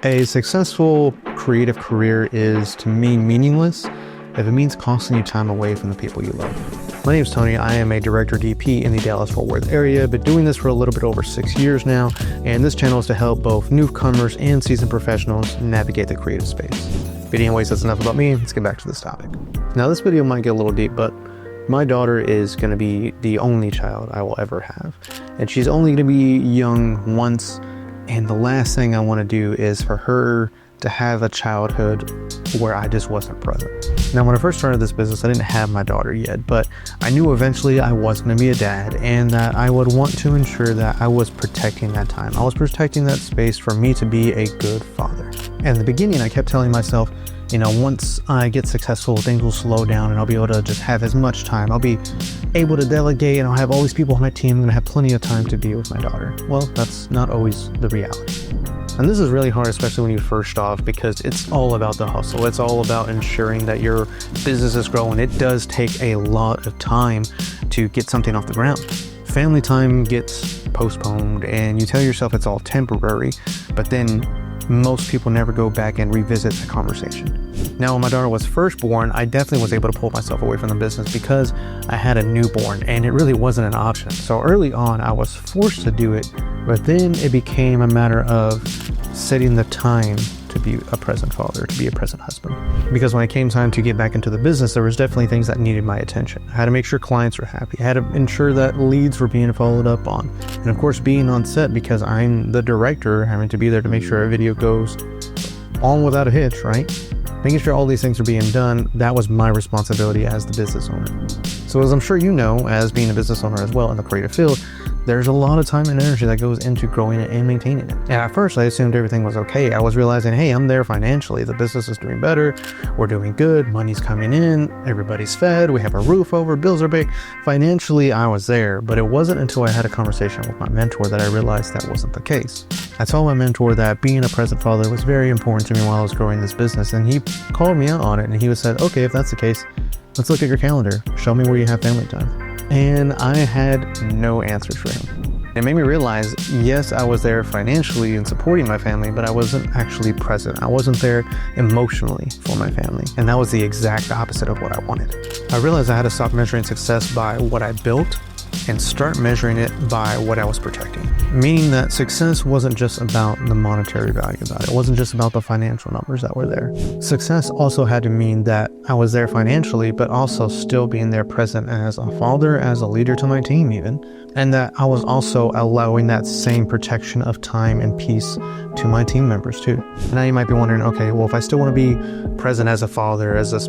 A successful creative career is, to me, meaningless if it means costing you time away from the people you love. My name is Tony. I am a director DP in the Dallas-Fort Worth area. Been doing this for a little bit over 6 years now, and this channel is to help both newcomers and seasoned professionals navigate the creative space. But anyways, that's enough about me. Let's get back to this topic. Now, this video might get a little deep, but my daughter is going to be the only child I will ever have, and she's only going to be young once. And the last thing I want to do is for her to have a childhood where I just wasn't present. Now, when I first started this business, I didn't have my daughter yet, but I knew eventually I was going to be a dad, and that I would want to ensure that I was protecting that time. I was protecting that space for me to be a good father. And in the beginning, I kept telling myself, once I get successful, things will slow down and I'll be able to just have as much time. I'll be able to delegate and I'll have all these people on my team. I'm going to have plenty of time to be with my daughter. Well, that's not always the reality. And this is really hard, especially when you first off, because it's all about the hustle. It's all about ensuring that your business is growing. It does take a lot of time to get something off the ground. Family time gets postponed and you tell yourself it's all temporary, but then most people never go back and revisit the conversation. Now, when my daughter was first born, I definitely was able to pull myself away from the business because I had a newborn and it really wasn't an option. So early on, I was forced to do it, but then it became a matter of setting the time to be a present father, to be a present husband. Because when it came time to get back into the business, there was definitely things that needed my attention. I had to make sure clients were happy. I had to ensure that leads were being followed up on. And of course, being on set, because I'm the director, having to be there to make sure a video goes on without a hitch, right? Making sure all these things are being done, that was my responsibility as the business owner. So as I'm sure you know, as being a business owner as well in the creative field, there's a lot of time and energy that goes into growing it and maintaining it. And at first, I assumed everything was okay. I was realizing, hey, I'm there financially. The business is doing better. We're doing good. Money's coming in. Everybody's fed. We have a roof over. Bills are paid. Financially, I was there. But it wasn't until I had a conversation with my mentor that I realized that wasn't the case. I told my mentor that being a present father was very important to me while I was growing this business. And he called me out on it. And he said, okay, if that's the case, let's look at your calendar. Show me where you have family time. And I had no answers for him. It made me realize, yes, I was there financially and supporting my family, but I wasn't actually present. I wasn't there emotionally for my family. And that was the exact opposite of what I wanted. I realized I had to stop measuring success by what I built and start measuring it by what I was protecting. Meaning that success wasn't just about the monetary value about it. It wasn't just about the financial numbers that were there. Success also had to mean that I was there financially, but also still being there present as a father, as a leader to my team even. And that I was also allowing that same protection of time and peace to my team members too. And now you might be wondering, okay, well, if I still want to be present as a father, as a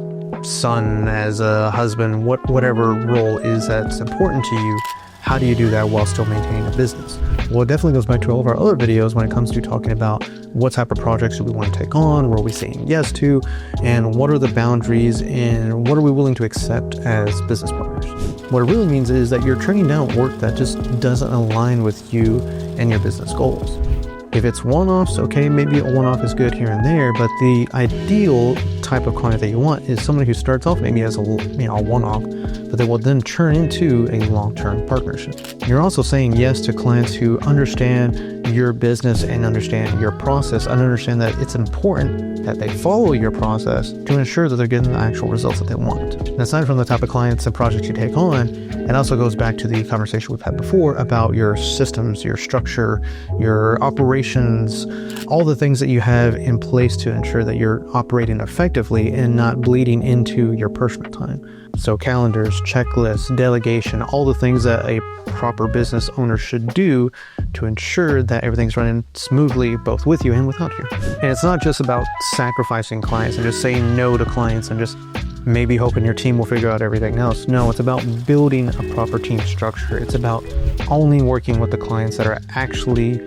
son, as a husband, whatever role is that's important to you, how do you do that while still maintaining a business? Well, it definitely goes back to all of our other videos when it comes to talking about what type of projects do we want to take on, what are we saying yes to, and what are the boundaries and what are we willing to accept as business partners. What it really means is that you're turning down work that just doesn't align with you and your business goals. If it's one-offs, okay, maybe a one-off is good here and there, but the ideal type of client that you want is someone who starts off maybe as a one-off, but they will then turn into a long-term partnership. You're also saying yes to clients who understand your business and understand your process and understand that it's important that they follow your process to ensure that they're getting the actual results that they want. And aside from the type of clients and projects you take on, it also goes back to the conversation we've had before about your systems, your structure, your operations, all the things that you have in place to ensure that you're operating effectively and not bleeding into your personal time. So calendars, checklists, delegation, all the things that a proper business owner should do to ensure that everything's running smoothly both with you and without you. And it's not just about sacrificing clients and just saying no to clients and just maybe hoping your team will figure out everything else. No, it's about building a proper team structure. It's about only working with the clients that are actually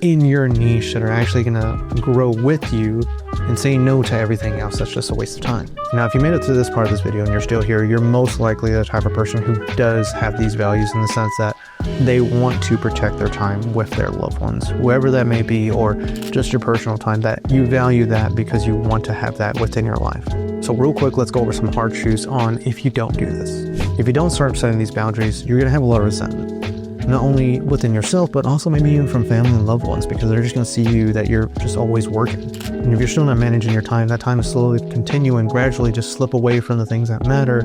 in your niche, that are actually going to grow with you, and saying no to everything else that's just a waste of time. Now, if you made it to this part of this video and you're still here, you're most likely the type of person who does have these values in the sense that they want to protect their time with their loved ones, whoever that may be, or just your personal time, that you value that because you want to have that within your life. So real quick, let's go over some hard truths on if you don't do this. If you don't start setting these boundaries, you're going to have a lot of resentment. not only within yourself, but also maybe even from family and loved ones, because they're just going to see you that you're just always working. And if you're still not managing your time, that time is slowly continue and gradually just slip away from the things that matter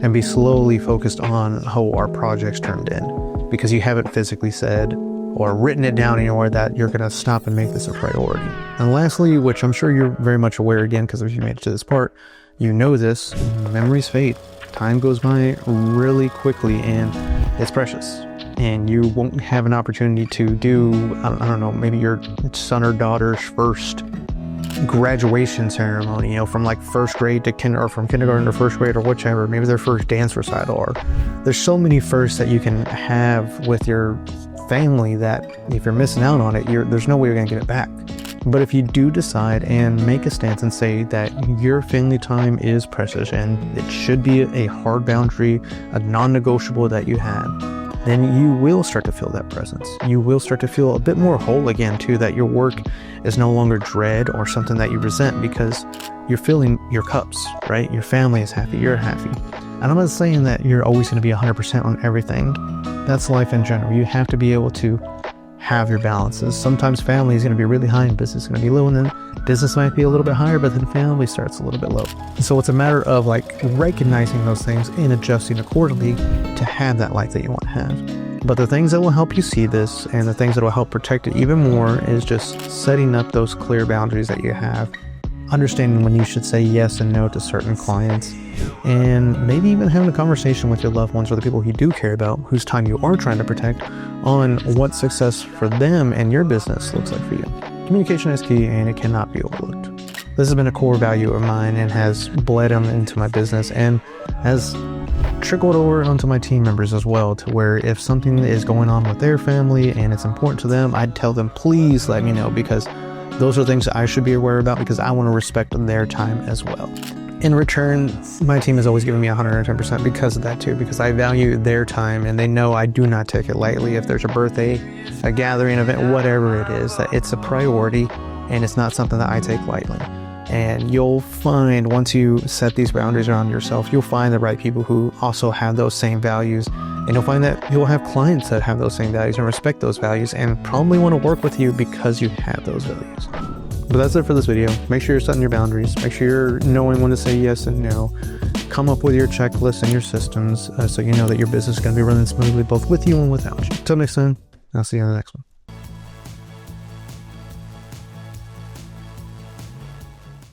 and be slowly focused on how our projects turned in, because you haven't physically said or written it down anywhere that you're going to stop and make this a priority. And lastly, which I'm sure you're very much aware again, because if you made it to this part, you know this, memories fade. Time goes by really quickly and it's precious. And you won't have an opportunity to do, I don't know, maybe your son or daughter's first graduation ceremony, from like first grade to or from kindergarten to first grade or whichever, maybe their first dance recital, or there's so many firsts that you can have with your family that if you're missing out on it, there's no way you're gonna get it back. But if you do decide and make a stance and say that your family time is precious and it should be a hard boundary, a non-negotiable that you have, then you will start to feel that presence. You will start to feel a bit more whole again too, that your work is no longer dread or something that you resent, because you're filling your cups, right? Your family is happy, you're happy. And I'm not saying that you're always going to be 100% on everything. That's life in general. You have to be able to have your balances. Sometimes family is going to be really high and business is going to be low, and then business might be a little bit higher, but then family starts a little bit low. So it's a matter of like recognizing those things and adjusting accordingly to have that life that you want to have. But the things that will help you see this and the things that will help protect it even more is just setting up those clear boundaries that you have, understanding when you should say yes and no to certain clients, and maybe even having a conversation with your loved ones or the people you do care about, whose time you are trying to protect, on what success for them and your business looks like for you. Communication is key and it cannot be overlooked. This has been a core value of mine and has bled into my business and has trickled over onto my team members as well, to where if something is going on with their family and it's important to them, I'd tell them, please let me know, because those are things that I should be aware about, because I want to respect their time as well. In return, my team has always given me 110% because of that too, because I value their time and they know I do not take it lightly. If there's a birthday, a gathering event, whatever it is, that it's a priority and it's not something that I take lightly. And you'll find, once you set these boundaries around yourself, you'll find the right people who also have those same values. And you'll find that you'll have clients that have those same values and respect those values and probably want to work with you because you have those values. But that's it for this video. Make sure you're setting your boundaries. Make sure you're knowing when to say yes and no. Come up with your checklists and your systems so you know that your business is going to be running smoothly both with you and without you. Until next time, I'll see you on the next one.